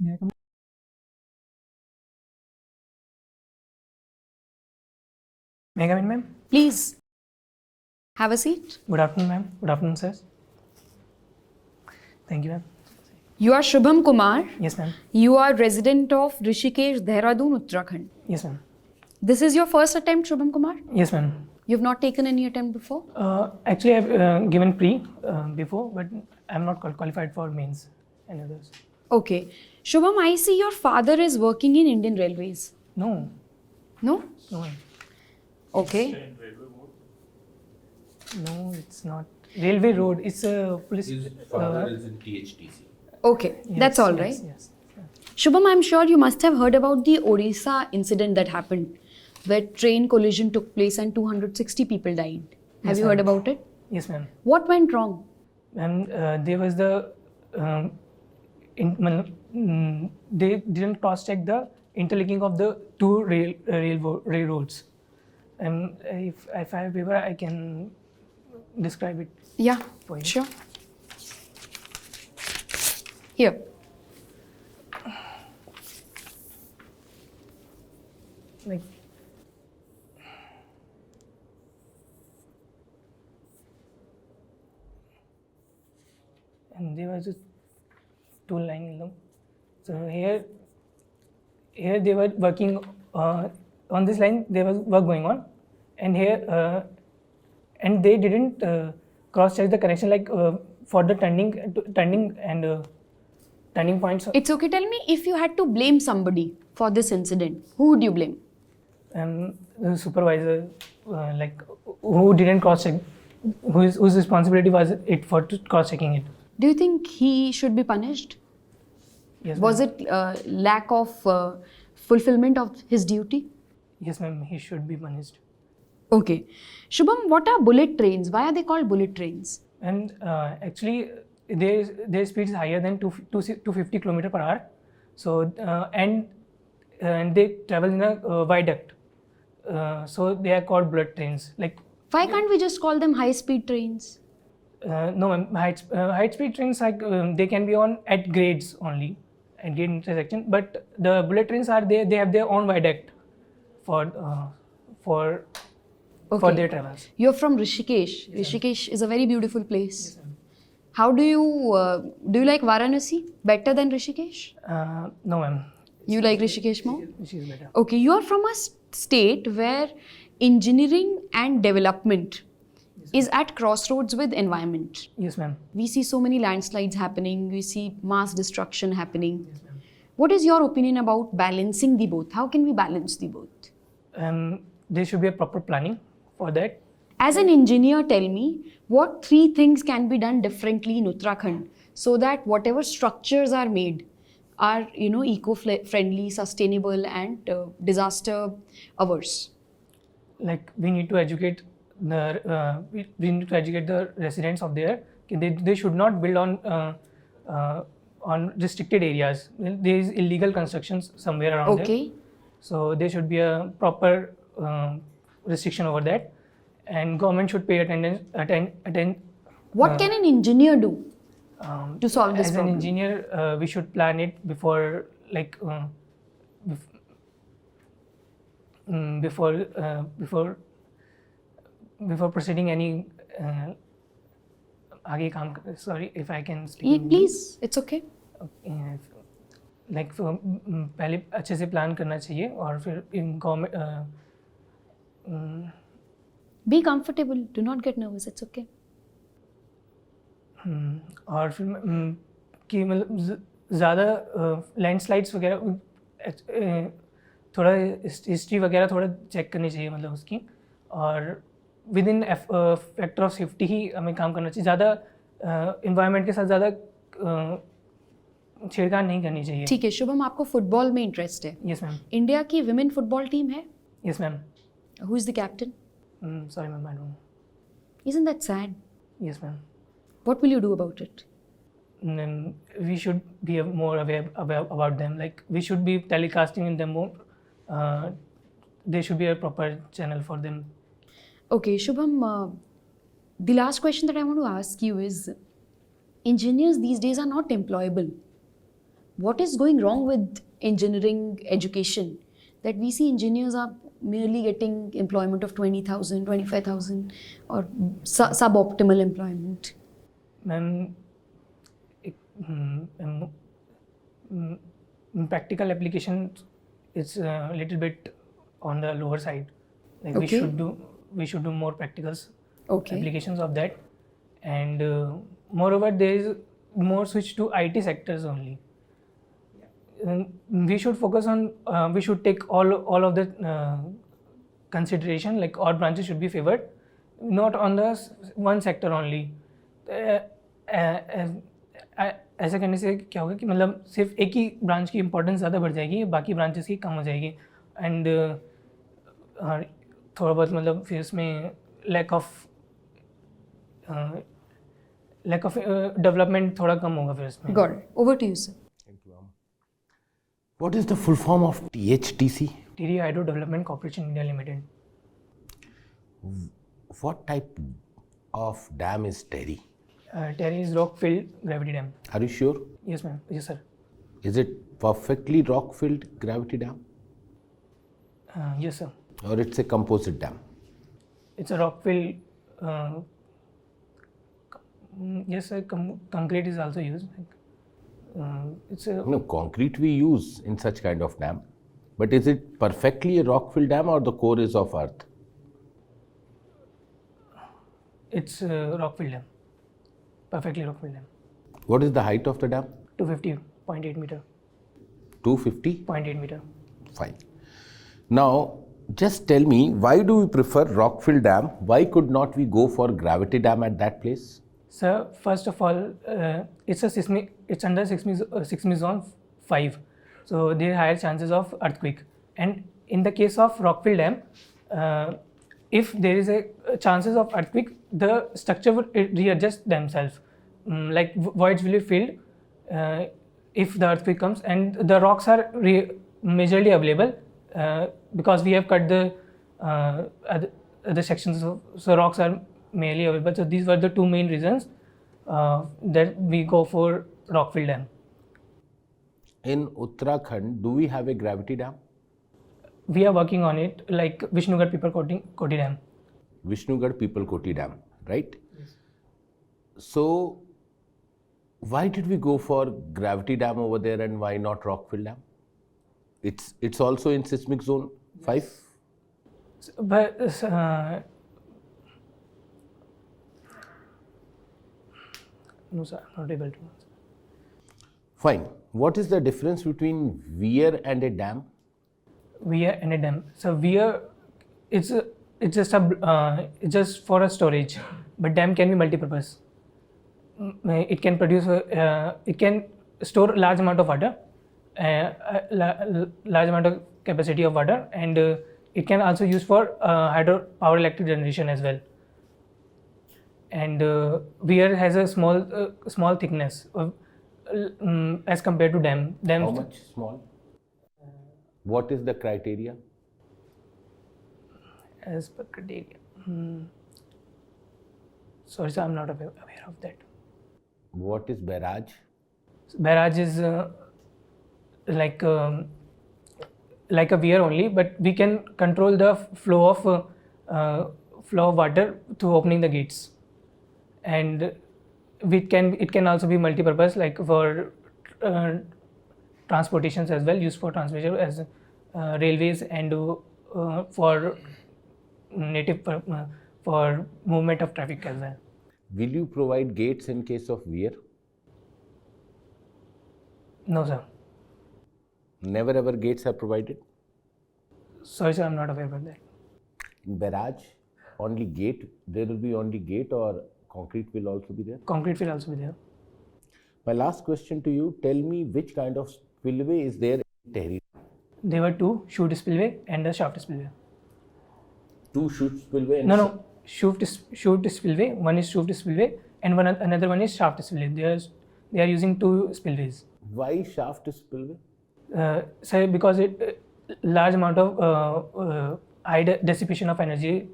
May I come? May I come in, ma'am? Please have a seat. Good afternoon, ma'am. Good afternoon, sir. Thank you, ma'am. You are Shubham Kumar. Yes, ma'am. You are resident of Rishikesh, Dehradun, Uttarakhand. Yes, ma'am. This is your first attempt, Shubham Kumar? Yes, ma'am. You've not taken any attempt before? Actually, I've given pre before, but I'm not qualified for mains and others. Okay. Shubham, I see your father is working in Indian Railways. No, No? no, ma'am. Okay. No, it's not. Railway road. It's a police. His father is in THTC. Okay. That's all right. Yes. Shubham, I'm sure you must have heard about the Odisha incident that happened, where train collision took place and 260 people died. Have Yes, you heard ma'am. about it? Yes, ma'am. What went wrong? And there was the they didn't cross-check the interlinking of the two railroads. And if I have paper, I can describe it Yeah, for you. sure. Here. Like, and there was just two line along. So here they were working on this line. There was work going on, and here and they didn't cross-check the connection like for the turning and turning points. It's okay. Tell me, if you had to blame somebody for this incident, who would you blame? The supervisor, like who didn't cross-check, whose responsibility was it for cross-checking it. Do you think he should be punished? Yes. Was ma'am. it lack of fulfillment of his duty? Yes, ma'am. He should be punished. Okay. Shubham, what are bullet trains? Why are they called bullet trains? And actually, their speed is higher than 250 km per hour. So and they travel in a viaduct. So they are called bullet trains. Like Why can't we just call them high-speed trains? no, ma'am. High speed trains like they can be on at grades only, at grade intersection. But the bullet trains are they have their own viaduct for their travels. You're from Rishikesh. Rishikesh is a very beautiful place. How do you like Varanasi better than Rishikesh? No, ma'am. You like Rishikesh more? She is better. Okay, you are from a state where engineering and development is at crossroads with environment. Yes, ma'am. We see so many landslides happening, we see mass destruction happening. Yes, ma'am. What is your opinion about balancing the both? How can we balance the both? There should be a proper planning for that. As an engineer, tell me, what 3 things can be done differently in Uttarakhand so that whatever structures are made are, eco-friendly, sustainable and disaster averse? Like we need to educate the residents of there. They should not build on restricted areas. There is illegal constructions somewhere around there. Okay. So there should be a proper restriction over that, and government should pay attention. What can an engineer do to solve this As problem? an engineer, we should plan it before, like before proceeding any. आगे काम sorry if I can speak. in Please, it's okay. Like पहले अच्छे से plan करना चाहिए और फिर in government Be comfortable. Do not get nervous. It's okay. और फिर कि मतलब ज़्यादा लैंडस्लाइड्स वगैरह थोड़ा हिस्ट्री वगैरह थोड़ा चेक करनी चाहिए मतलब उसकी, और within factor of safety ही हमें काम करना चाहिए. ज़्यादा इन्वायरमेंट के साथ ज़्यादा छेड़छाड़ नहीं करनी चाहिए. ठीक है शुभम, आपको फुटबॉल में इंटरेस्ट है. Yes ma'am. इंडिया की विमेन फुटबॉल टीम है. Yes ma'am. Who is the captain? Sorry ma'am, I don't know. Isn't that sad? Yes ma'am. What will you do about it? We should be more aware about them. Like we should be telecasting in them more. There should be a proper channel for them. Okay, Shubham, the last question that I want to ask you is, engineers these days are not employable what is going wrong with engineering education that we see engineers are merely getting employment of 20,000, 25,000 or suboptimal employment? Ma'am, practical application is a little bit on the lower side. Like we should do more practicals, applications of that, and moreover there is more switch to IT sectors only. We should focus on we should take all of the consideration, like all branches should be favored, not on the one sector only. ऐसा करने से क्या होगा कि मतलब सिर्फ एक ही branch की इम्पोर्टेंस ज़्यादा बढ़ जाएगी, बाकी ब्रांचेस की कम हो जाएगी, एंड थोड़ा बहुत मतलब फिर उसमें लैक ऑफ डेवलपमेंट थोड़ा कम होगा फिर उसमें. Got it. Over to you, sir. Thank you, ma'am. What is the full form of THDC? TD Hydro Development Corporation India Limited. What type of dam is Terry? Terry is rock-filled gravity dam. Are you sure? Yes, ma'am. Yes, sir. Is it perfectly rock-filled gravity dam? Yes, sir. Or it's a composite dam? It's a rock-filled. Yes, sir. Concrete is also used. It's a. No, concrete we use in such kind of dam. But is it perfectly a rock-filled dam or the core is of earth? It's a rock-filled dam. Perfectly rock-filled dam. What is the height of the dam? 250.8 meter. 250? 0.8 meter. Fine. Now, just tell me, why do we prefer rock-filled dam? Why could not we go for gravity dam at that place? Sir, first of all, it's under seismic zone 5. So there are higher chances of earthquake. And in the case of rock-filled dam, if there is a chances of earthquake, the structure would readjust themselves. Like voids will be filled if the earthquake comes, and the rocks are majorly available because we have cut the other sections. So rocks are mainly available. So these were the two main reasons that we go for rock-filled dam. In Uttarakhand, do we have a gravity dam? We are working on it, like Vishnugarh Koti Dam. Vishnugarh Koti Dam, right? Yes. So, why did we go for gravity dam over there and why not rock-filled dam? It's also in seismic zone 5? But no, sir, not able to answer. Fine. What is the difference between weir and a dam? Weir and a dam. So weir, it's just for a storage, but dam can be multi-purpose. It can produce, it can store large amount of water, large amount of capacity of water, and it can also use for hydro power electric generation as well. And weir has a small thickness as compared to dam. How much small? What is the criteria? As per criteria. Sorry, sir, I'm not aware of that. What is barrage? Barrage is like a weir only, but we can control the flow of water through opening the gates, and it can also be multi-purpose, like for transportations as well, used for transportation as railways, and for for movement of traffic as well. Will you provide gates in case of weir? No, sir. Never ever gates are provided? Sorry, sir, I'm not aware about that. In barrage, only gate, there will be only gate, or concrete will also be there? Concrete will also be there. My last question to you, tell me which kind of spillway is there in Tehri? There were two, chute spillway and a shaft spillway. Two chute spillway? And No, chute spillway. One is chute spillway and another one is shaft spillway. They are using two spillways. Why shaft spillway? Sir, because large amount of high dissipation of energy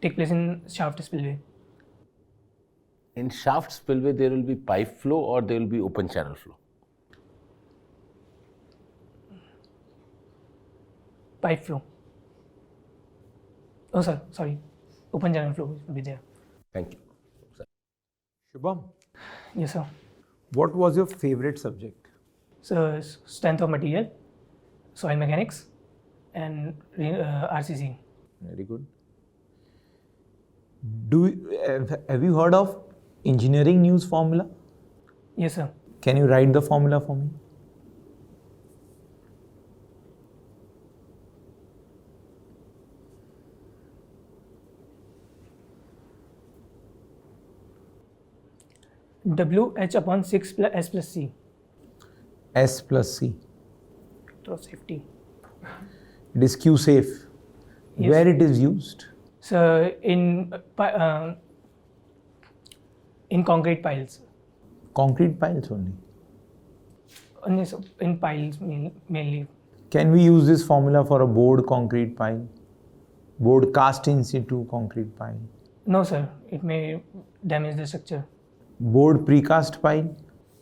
take place in shaft spillway. In shaft spillway, there will be pipe flow or there will be open channel flow? pipe flow. Oh, sorry. Open channel flow will be there. Thank you. Shubham, Yes, sir. what was your favorite subject? So, strength of material, soil mechanics, and RCC. Very good. Have you heard of engineering news formula? Yes, sir. Can you write the formula for me? WH upon 6 plus S plus C. S plus C. Factor of safety. It is Q safe. Yes. Where it is used? So in concrete piles. Concrete piles only. Only so in piles mainly. Can we use this formula for a board concrete pile? Board cast in situ concrete pile. No, sir. It may damage the structure. Board precast pile?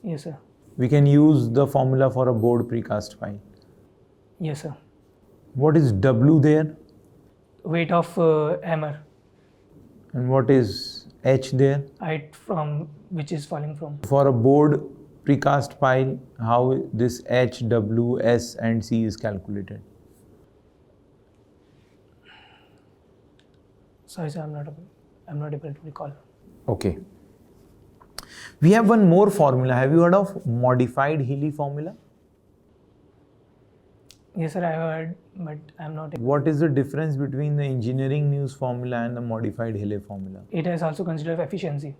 Yes, sir. We can use the formula for a board precast pile. Yes, sir. What is W there? Weight of hammer. And what is H there? Height from which is falling from. For a board precast pile, how this H, W, S and C is calculated? Sorry, sir. I'm not able to recall. Okay. We have one more formula. Have you heard of modified Healy formula? Yes, sir. I heard, but I'm not. What is the difference between the engineering news formula and the modified Healy formula? It has also considered efficiency.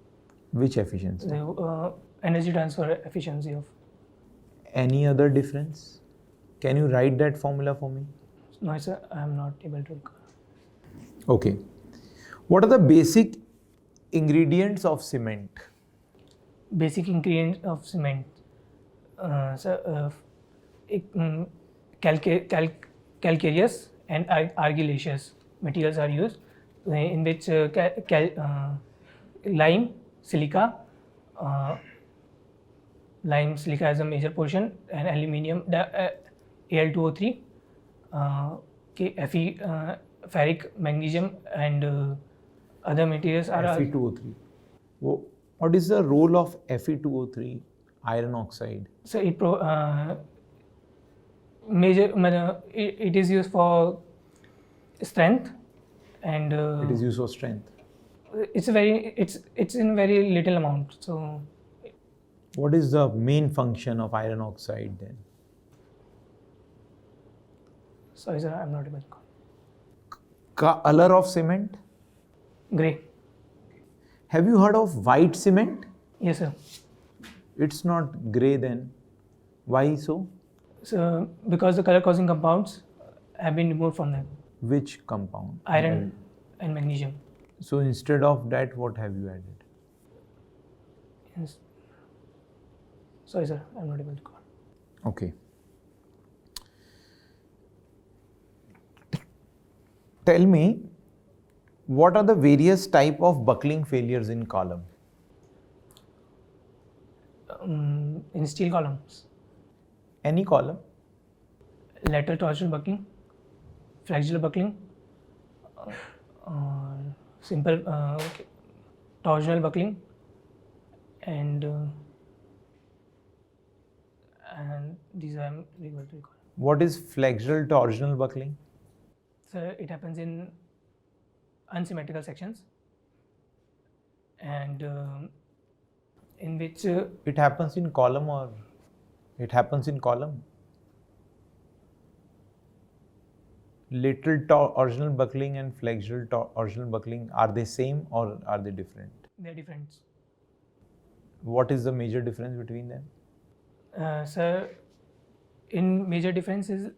Which efficiency? The energy transfer efficiency of. Any other difference? Can you write that formula for me? No, sir. I'm not able to recall. Okay. What are the basic ingredients of cement? Basic ingredients of cement. Calcareous and argillaceous materials are used, in which lime, silica. Lime, silica is a major portion, and aluminium, Al2O3, Fe, ferric, magnesium, and other materials are. Fe2O3. What is the role of Fe2O3, iron oxide? So it it is used for strength, and It is used for strength. it's in very little amount. So What is the main function of iron oxide then? sorry, sir, I'm not able to call. Color of cement? Gray. Have you heard of white cement? Yes, sir. It's not grey then. Why so? So because the color causing compounds have been removed from them, Which compound? iron and magnesium. So instead of that, what have you added? Yes. Sorry, sir, I'm not able to call. Okay. Tell me, what are the various type of buckling failures in column? In steel columns, Any column? lateral torsional buckling, flexural buckling, simple torsional buckling, and these I'm able to recall. What is flexural torsional buckling? So it happens in unsymmetrical sections, and in which It happens in column or it happens in column? Lateral torsional buckling and flexural torsional buckling, are they same or are they different? they're different. What is the major difference between them? Sir, in major differences,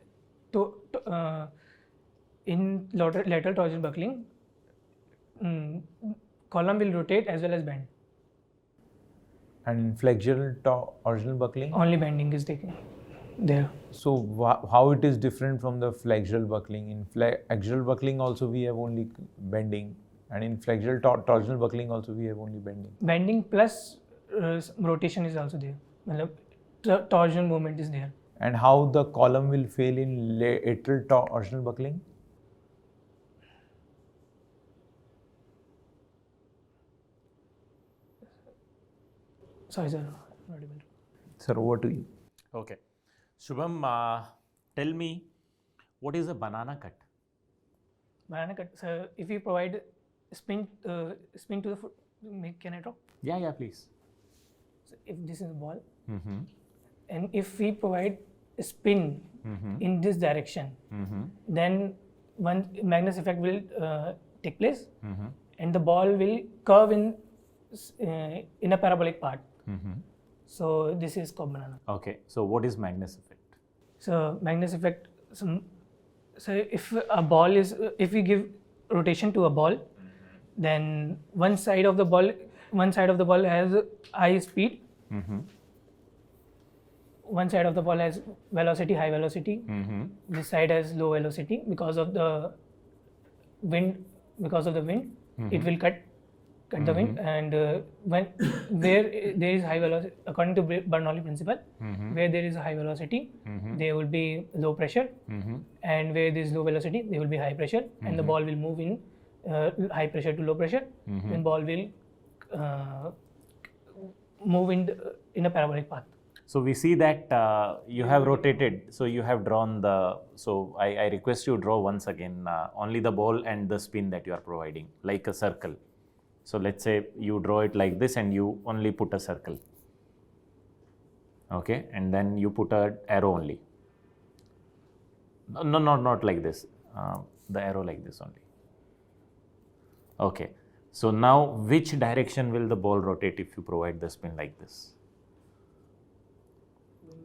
in lateral torsional buckling, column will rotate as well as bend. And in flexural torsional buckling? Only bending is taken there. So how it is different from the flexural buckling? In axial buckling also we have only bending, and in flexural torsional buckling also we have only bending. Bending plus rotation is also there. Torsional movement is there. And how the column will fail in lateral torsional buckling? Sorry, sir. Not able to. Sir, over to you. Okay. Shubham, tell me, what is a banana cut? Banana cut. So if we provide spin to the foot, can I draw? Yeah, please. So if this is a ball, Mm-hmm. and if we provide a spin Mm-hmm. in this direction, Mm-hmm. then one Magnus effect will take place, Mm-hmm. and the ball will curve in a parabolic path. Mm-hmm. So this is called banana. Okay. So what is Magnus effect? So Magnus effect. So if a ball is, if we give rotation to a ball, then one side of the ball has high speed. Mm-hmm. One side of the ball has velocity, high velocity. Mm-hmm. This side has low velocity because of the wind. It will cut the wind, and where there is high velocity, according to Bernoulli principle, where there is a high velocity, there will be low pressure, and where there is low velocity, there will be high pressure, and the ball will move in high pressure to low pressure. Then ball will move in a parabolic path. So we see that you have rotated. So you have drawn the. So I request you draw once again only the ball and the spin that you are providing, like a circle. So let's say you draw it like this, and you only put a circle. Okay, and then you put an arrow only. No, not like this. The arrow like this only. Okay. So now, which direction will the ball rotate if you provide the spin like this?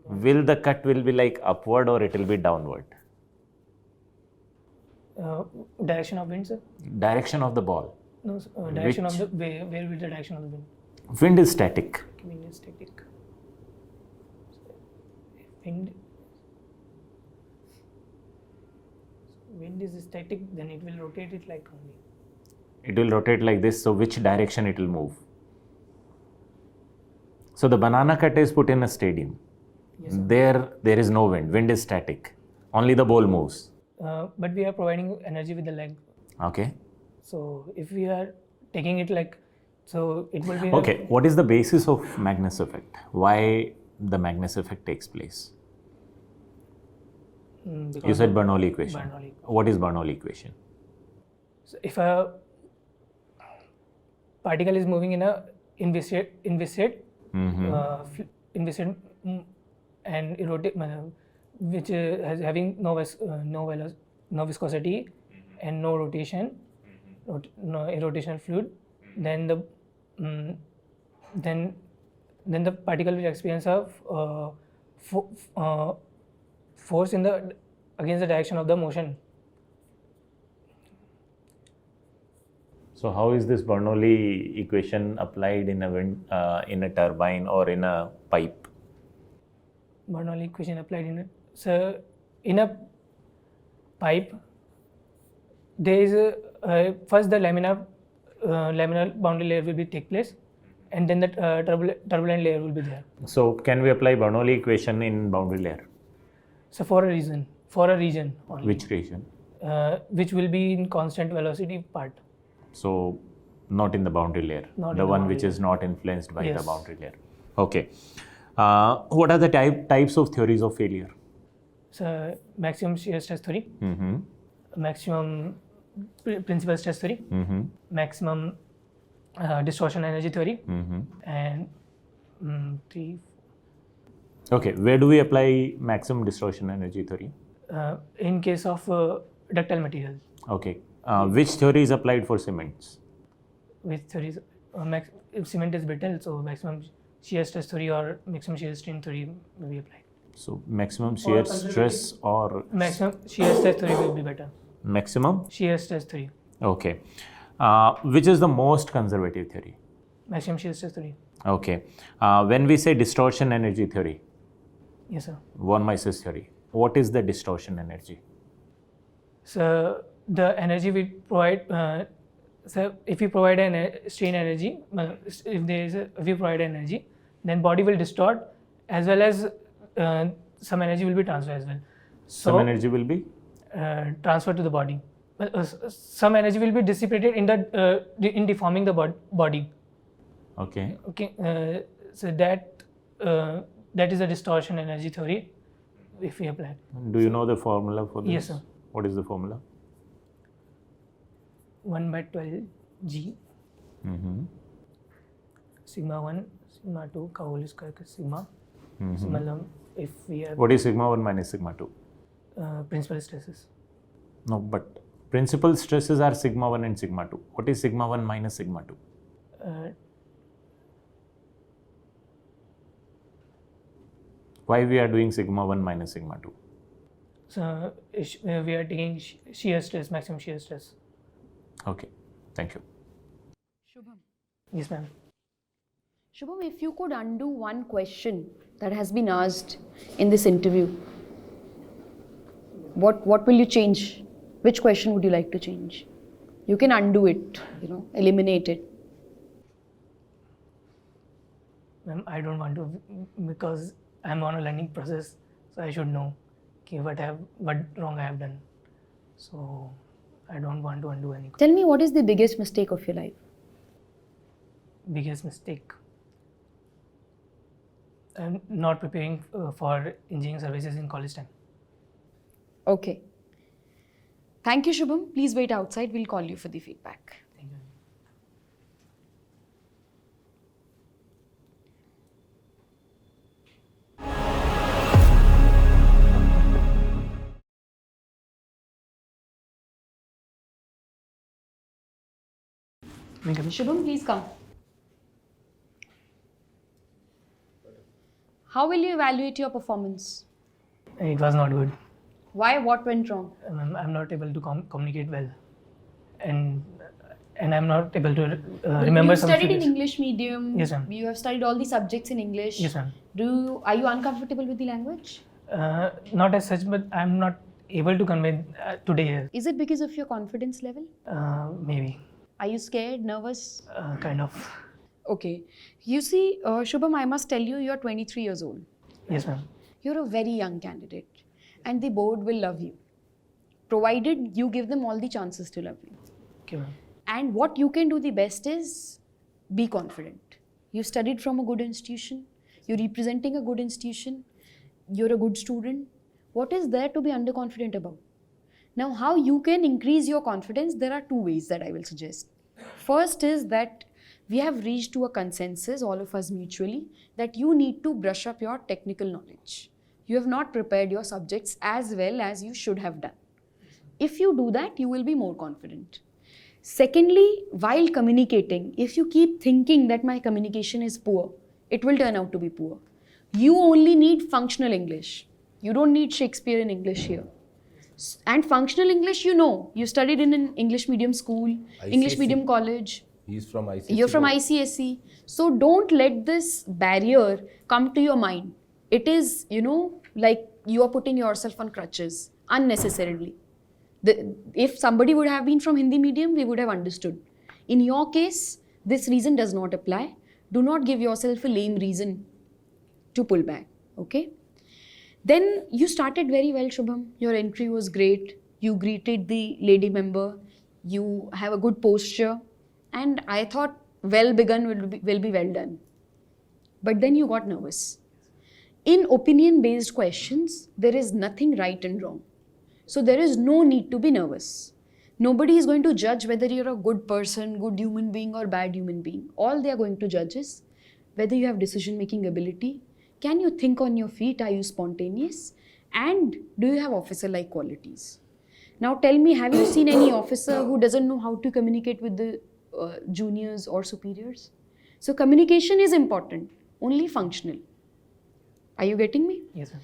Will the cut will be like upward or it will be downward? Direction of wind, sir? Direction of the ball. No, direction of the where will the direction of the wind? Wind is static. Wind is static. Wind is static, then it will rotate it like only. It will rotate like this. So which direction it will move? So the banana cut is put in a stadium. Yes, sir. There is no wind. Wind is static. Only the ball moves. But we are providing energy with the leg. Okay. So if we are taking it like, so it will be. Okay. What is the basis of Magnus effect? Why the Magnus effect takes place? You said Bernoulli equation. Bernoulli. What is Bernoulli equation? So if a particle is moving in a inviscid and rotate, which has having no viscosity and no rotation, no rotational fluid, then the particle will experience a force against the direction of the motion. So how is this Bernoulli equation applied in a wind, in a turbine or in a pipe? Bernoulli equation applied in it. So in a pipe, there is first the laminar boundary layer will be take place, and then the turbulent layer will be there. So can we apply Bernoulli equation in boundary layer? So for a region only. Which region? Which will be in constant velocity part. So not in the boundary layer, Not in the the one boundary which layer. is not influenced by the Yes. boundary layer. Okay. What are the types of theories of failure? So maximum shear stress theory, Mm-hmm. maximum principal stress theory, Mm-hmm. maximum distortion energy theory, Mm-hmm. and three. Okay. Where do we apply maximum distortion energy theory? In case of ductile material, Okay. Which theory is applied for cements? with theories, if cement is brittle, so maximum shear stress theory or maximum shear strain theory will be applied. So maximum shear stress or Maximum shear stress theory will be better. maximum? Shear stress theory, Okay. Which is the most conservative theory? maximum shear stress theory. Okay. When we say distortion energy theory, Yes, sir. von Mises theory, what is the distortion energy? So the energy we provide. So if we provide strain energy, if we provide energy, then body will distort, as well as some energy will be transferred as well. Some energy will be? Transferred to the body. Some energy will be dissipated in deforming the body. Okay. Okay. So that is a distortion energy theory if we apply. Do you know the formula for this? Yes, sir. What is the formula? 1/12 G sigma 1 sigma 2 का whole square का sigma. So मतलब if we have What is sigma 1 minus sigma 2? principal stresses. No, but principal stresses are sigma 1 and sigma 2. What is sigma 1 minus sigma 2? Why we are doing sigma 1 minus sigma 2? So we are taking shear stress, maximum shear stress. Okay, thank you. Shubham. Yes, ma'am. Shubham, if you could undo one question that has been asked in this interview, what will you change? Which question would you like to change? You can undo it, eliminate it. Ma'am, I don't want to, because I'm on a learning process, so I should know what wrong I have done. So I don't want to undo anything. Tell me, what is the biggest mistake of your life? Biggest mistake. I'm not preparing for engineering services in college time. Okay. Thank you, Shubham. Please wait outside. We'll call you for the feedback. Thank you. Shubham, please come. How will you evaluate your performance? It was not good. Why? What went wrong? I'm not able to communicate well, and I'm not able to remember some You studied in figures. English medium. Yes, ma'am. You have studied all the subjects in English. Yes, ma'am. Are you uncomfortable with the language? Not as such, but I'm not able to convey today here. Is it because of your confidence level? Maybe, Are you scared, nervous? kind of. Okay. You see, Shubham, I must tell you, you're 23 years old. Yes, ma'am. You're a very young candidate, and the board will love you, provided you give them all the chances to love you. Okay, ma'am. And what you can do the best is be confident. You studied from a good institution, you're representing a good institution, you're a good student. What is there to be underconfident about? Now, how you can increase your confidence, there are two ways that I will suggest. First is that we have reached to a consensus, all of us mutually, that you need to brush up your technical knowledge. You have not prepared your subjects as well as you should have done. If you do that, you will be more confident. Secondly, while communicating, if you keep thinking that my communication is poor, it will turn out to be poor. You only need functional English. You don't need Shakespeare in English here. And functional English, you studied in an English medium school, English ICSE. medium college. He's from ICSE. You're from ICSE. So don't let this barrier come to your mind. It is, like you are putting yourself on crutches unnecessarily. If somebody would have been from Hindi medium, we would have understood. In your case, this reason does not apply. Do not give yourself a lame reason to pull back, okay? Then you started very well, Shubham. Your entry was great. You greeted the lady member. You have a good posture. And I thought well begun will be well done. But then you got nervous. In opinion-based questions, there is nothing right and wrong. So there is no need to be nervous. Nobody is going to judge whether you're a good person, good human being or bad human being. All they are going to judge is whether you have decision-making ability, can you think on your feet, are you spontaneous, and do you have officer-like qualities. Now tell me, have you seen any officer who doesn't know how to communicate with the juniors or superiors? So communication is important, only functional. Are you getting me? Yes, ma'am.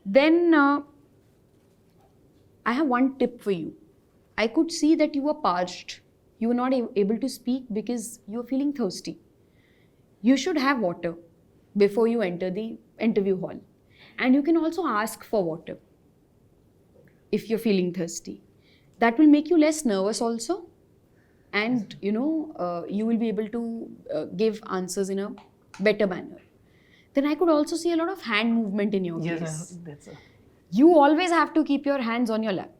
Then I have one tip for you. I could see that you were parched. You were not able to speak because you were feeling thirsty. You should have water before you enter the interview hall. And you can also ask for water if you're feeling thirsty. That will make you less nervous also. And you will be able to give answers in a better manner. then I could also see a lot of hand movement in your Yes, case. ma'am. That's You always have to keep your hands on your lap.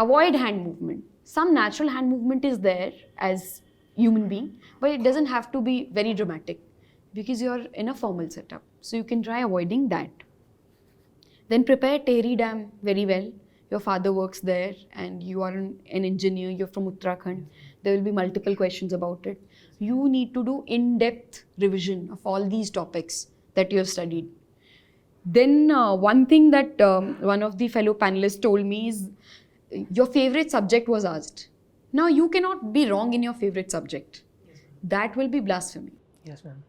Avoid hand movement. Some natural hand movement is there as human being, but it doesn't have to be very dramatic because you're in a formal setup. So you can try avoiding that. Then prepare Tehri Dam very well. Your father works there and you are an engineer, you're from Uttarakhand. There will be multiple questions about it. You need to do in-depth revision of all these topics that you have studied. Then one thing that one of the fellow panelists told me is your favorite subject was asked. Now you cannot be wrong in your favorite subject. That will be blasphemy. yes, ma'am.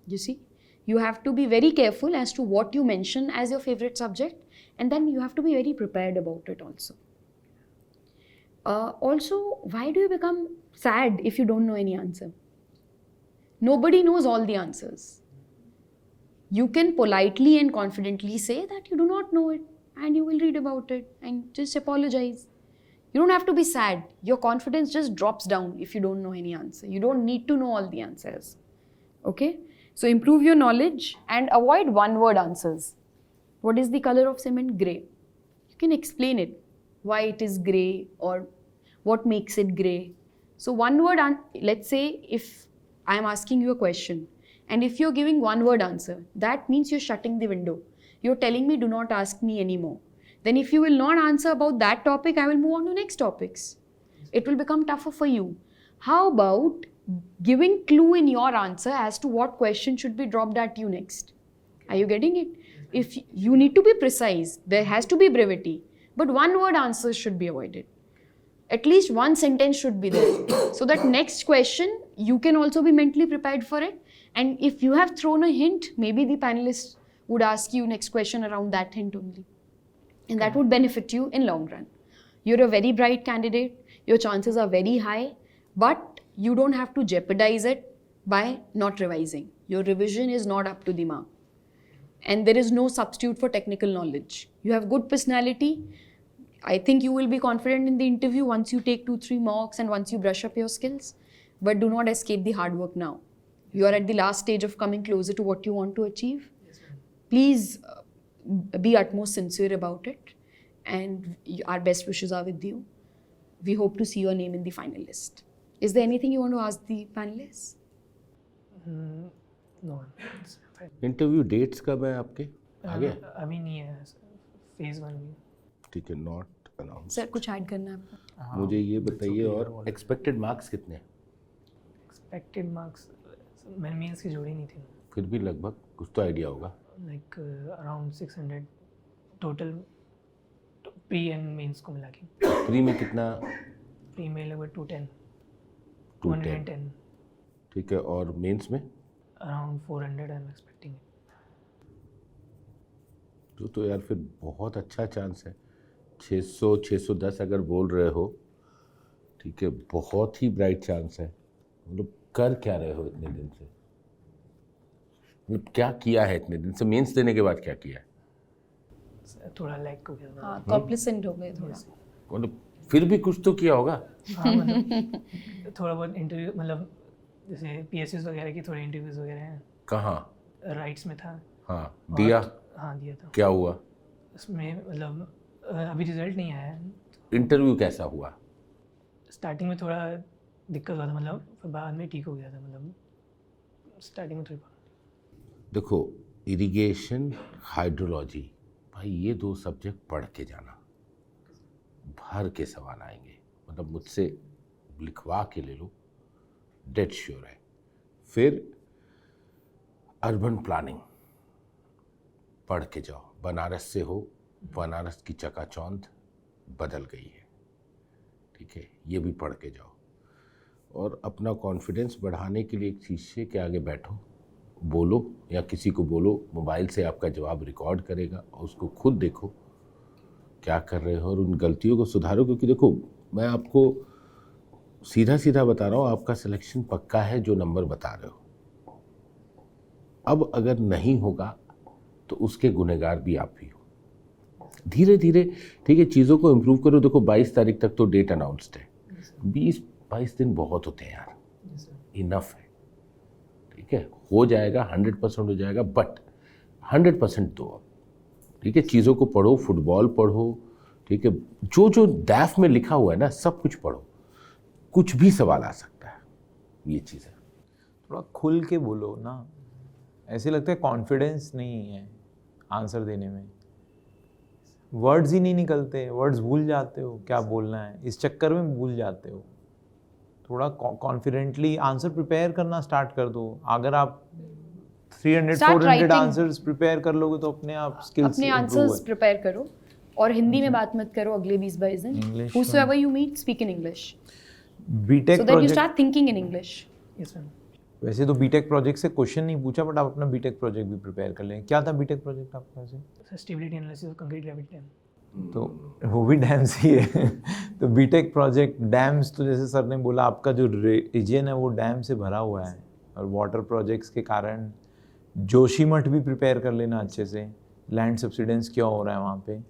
You see, you have to be very careful as to what you mention as your favorite subject, and then you have to be very prepared about it also. Also, why do you become sad if you don't know any answer? Nobody knows all the answers. You can politely and confidently say that you do not know it, and you will read about it and just apologize. You don't have to be sad. Your confidence just drops down if you don't know any answer. You don't need to know all the answers. Okay? So improve your knowledge and avoid one-word answers. What is the color of cement? Grey. You can explain it. Why it is grey or what makes it grey. So one word, let's say if I am asking you a question and if you're giving one word answer, that means you're shutting the window. You're telling me do not ask me anymore. Then if you will not answer about that topic, I will move on to next topics. It will become tougher for you. How about giving clue in your answer as to what question should be dropped at you next? Are you getting it? If you need to be precise, there has to be brevity, but one word answers should be avoided. At least one sentence should be there so that next question you can also be mentally prepared for it. And if you have thrown a hint, maybe the panelists would ask you next question around that hint only. And that would benefit you in long run. You're a very bright candidate, your chances are very high, but you don't have to jeopardize it by not revising. Your revision is not up to the mark. And there is no substitute for technical knowledge. You have good personality. I think you will be confident in the interview once you take 2-3 mocks and once you brush up your skills. But do not escape the hard work now. You are at the last stage of coming closer to what you want to achieve. Please be utmost sincere about it. And our best wishes are with you. We hope to see your name in the final list. Is there anything you want to ask the panelists? No. It's fine. Interview dates कब है आपके आगे? अभी नहीं है, phase 1 भी. ठीक है, नॉट अनाउंस. सर कुछ ऐड करना है आपको? मुझे ये बताइए, और एक्सपेक्टेड मार्क्स कितने? Expected marks, मैंने मेंस की जोड़ी नहीं थी. फिर भी लगभग कुछ तो आइडिया होगा. Like around 600 total pre and mains को मिला के. प्री में कितना? Pre में लगभग 210. 210. ठीक है, और मेंस में? Around 400 I'm expecting. तो यार फिर बहुत अच्छा चांस है. 600 610 अगर बोल रहे हो, ठीक है, बहुत ही ब्राइट चांस है. मतलब कर क्या रहे हो इतने दिन से? मतलब क्या किया है इतने दिन से? मेंस देने के बाद क्या किया है? थोड़ा लैग हो गया. हाँ, कॉम्प्लिसेंट हो गए थोड़ा. मतलब फिर भी कुछ तो किया होगा. हाँ, मतलब थोड़ा बहुत इंटरव्यू, मतलब जैसे PSUs वगैरह की थोड़े इंटरव्यूज वगैरह हैं. कहाँ? राइट्स में था. हाँ, दिया. हाँ, दिया था. क्या हुआ? उसमें मतलब अभी रिजल्ट नहीं आया है. इंटरव्यू कैसा हुआ? स्टार्टिंग में थोड़ा दिक्कत हुआ था, मतलब फिर बाद में ठीक हो गया था. मतलब स्टार्टिंग में थोड़ी. देखो, इरिगेशन, हाइड्रोलॉजी, भाई ये 2 सब्जेक्ट पढ़ के जाना. भर के सवाल आएंगे, मतलब मुझसे लिखवा के ले लो, डेड श्योर है. फिर अर्बन प्लानिंग पढ़ के जाओ. बनारस से हो, बनारस की चकाचौंध बदल गई है. ठीक है, ये भी पढ़ के जाओ. और अपना कॉन्फिडेंस बढ़ाने के लिए एक शीशे के आगे बैठो, बोलो या किसी को बोलो, मोबाइल से आपका जवाब रिकॉर्ड करेगा और उसको खुद देखो क्या कर रहे हो और उन गलतियों को सुधारो. क्योंकि देखो, मैं आपको सीधा सीधा बता रहा हूँ, आपका सिलेक्शन पक्का है जो नंबर बता रहे हो. अब अगर नहीं होगा तो उसके गुनहगार भी आप ही हो. धीरे धीरे, ठीक है, चीज़ों को इम्प्रूव करो. देखो 22 तारीख तक तो डेट अनाउंस्ड है. 20-22 दिन बहुत होते हैं यार, इनफ है. ठीक ठीक है, हो जाएगा, 100% हो जाएगा, बट 100% दो आप, ठीक है। चीज़ों को पढ़ो, फुटबॉल पढ़ो, ठीक है, जो जो डैफ में लिखा हुआ है ना सब कुछ पढ़ो, कुछ भी सवाल आ सकता है, ये चीज़ है। थोड़ा खुल के बोलो ना, ऐसे लगता है कॉन्फिडेंस नहीं है आंसर देने में, वर्ड्स ही नहीं निकलते, वर्ड्स भूल जाते हो क्या बोलना है, इस चक्कर में भूल जाते हो। थोड़ा कॉन्फिडेंटली आंसर प्रिपेयर करना स्टार्ट कर दो। अगर आप 300-400 आंसर्स प्रिपेयर कर लोगे तो अपने आप स्किल्स अपने आंसर्स प्रिपेयर करो, और हिंदी में बात मत करो अगले 20-22 दिन। English Whosoever you meet, speak in English. B Tech So that you project, start thinking in English. Yes, ma'am. वैसे तो बीटेक प्रोजेक्ट से क्वेश्चन नहीं पूछा, बट आप अपना बीटेक प्रोजेक्ट भी प्रिपेयर कर लें। क्या था बीटेक प्रोजेक्ट आपका वैसे? So stability analysis of concrete gravity dam. तो वो भी डैम्स ही है। तो बीटेक प्रोजेक्ट डैम्स, तो जैसे सर ने बोला आपका जो रीजन है वो डैम से भरा हुआ है, और वाटर प्रोजेक्ट्स के कारण जोशीमठ भी प्रिपेयर कर लेना अच्छे से, लैंड सब्सिडेंस क्या हो रहा है वहाँ पे।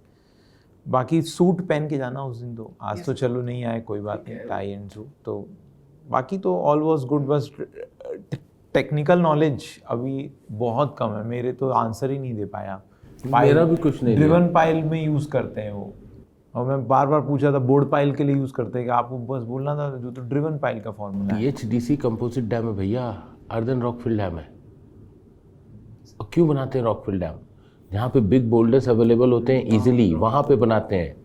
बाकी सूट पहन के जाना उस दिन, तो आज तो चलो नहीं आए कोई बात नहीं, टाई एंड सूट, तो बाकी तो ऑल वाज गुड। बस टेक्निकल नॉलेज अभी बहुत कम है, मेरे तो आंसर ही नहीं दे पाया। मेरा भी कुछ नहीं, ड्रिवन पाइल में यूज़ करते हैं वो, और मैं बार बार पूछा था बोर्ड पाइल के लिए यूज़ करते हैं कि आपको बस बोलना था जो तो ड्रिवन पाइल का फॉर्मूला है। THDC कंपोजिट डैम है भैया, अर्दन रॉकफिल डैम है। और क्यों बनाते हैं रॉकफिल डैम? जहाँ पे बिग बोल्डर्स अवेलेबल होते हैं इजीली, वहाँ पे बनाते हैं।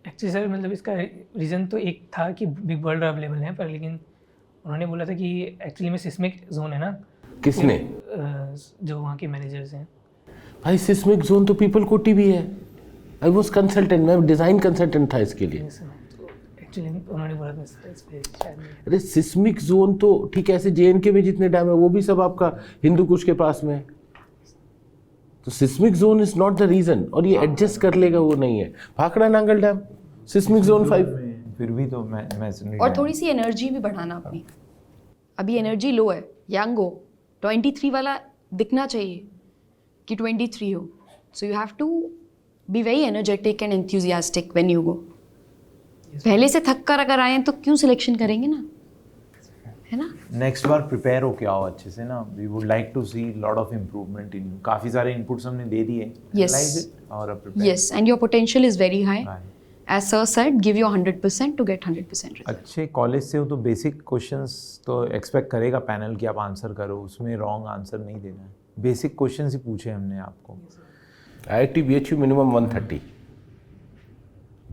एक्चुअली सर मतलब इसका रीज़न तो एक था कि बिग बोल्डर अवेलेबल हैं, पर लेकिन उन्होंने बोला था कि एक्चुअली में सिस्मिक जोन है ना। किसने? जो वहाँ के मैनेजर्स हैं। भाई सिस्मिक जोन तो पीपल कोटी भी है। आई वॉज कंसल्टेंट, मैं डिज़ाइन कंसल्टेंट था इसके लिए। एक्चुअली उन्होंने बोला था इस पे शायद नहीं। अरे सिस्मिक जोन तो ठीक है, ऐसे JNK में जितने डैम है वो भी सब आपका हिंदू कुश के पास में है। तो seismic zone is not the reason, और ये एडजस्ट कर लेगा वो नहीं है। Bhakra Nangal dam seismic zone 5, फिर भी तो मैं और थोड़ी सी एनर्जी भी बढ़ाना अपनी, अभी एनर्जी लो है, यंग हो, 23 वाला दिखना चाहिए कि 23 हो। So you have to be very energetic and enthusiastic when you go. पहले से थक कर अगर आए तो क्यों सिलेक्शन करेंगे ना, है ना। नेक्स्ट बार प्रिपेयर हो क्या हो अच्छे से ना। We would like to see lot of improvement in, काफ़ी सारे इनपुट्स हमने दे दिए। Yes. Analyze it और prepare. Yes, and your potential is very high. Right. As sir said, give your 100% to get 100% result. अच्छे कॉलेज से हो तो basic questions तो एक्सपेक्ट करेगा पैनल कि आप आंसर करो, उसमें रॉन्ग आंसर नहीं देना है। बेसिक क्वेश्चंस ही पूछे हमने आपको। IIT BHU minimum 130,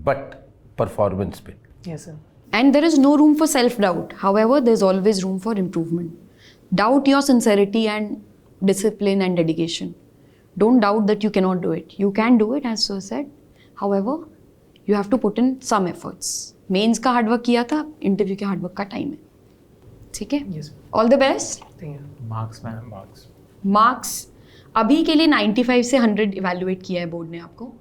but performance पे। Yes sir. And there is no room for self-doubt. However, there's always room for improvement. Doubt your sincerity and discipline and dedication. Don't doubt that you cannot do it. You can do it, as sir said. However, you have to put in some efforts. Mains का hard work किया था, interview के hard work का time है, ठीक है? Yes. All the best. Thank you. Marks ma'am, marks marks अभी के लिए 95 से 100 इवेलुएट किया है बोर्ड ने आपको,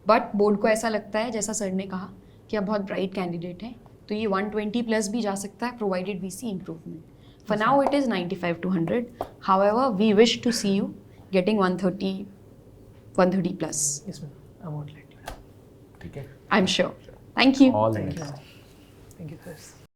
बट बोर्ड को ऐसा लगता है जैसा सर ने कहा कि आप बहुत ब्राइट कैंडिडेट हैं, तो ये 120 प्लस भी जा सकता है provided we see improvement. For now it is 95 to 100. However we wish to see you getting 130 plus. Yes ma'am, I won't let you. ठीक है, I am sure. Thank you. All thank you sir.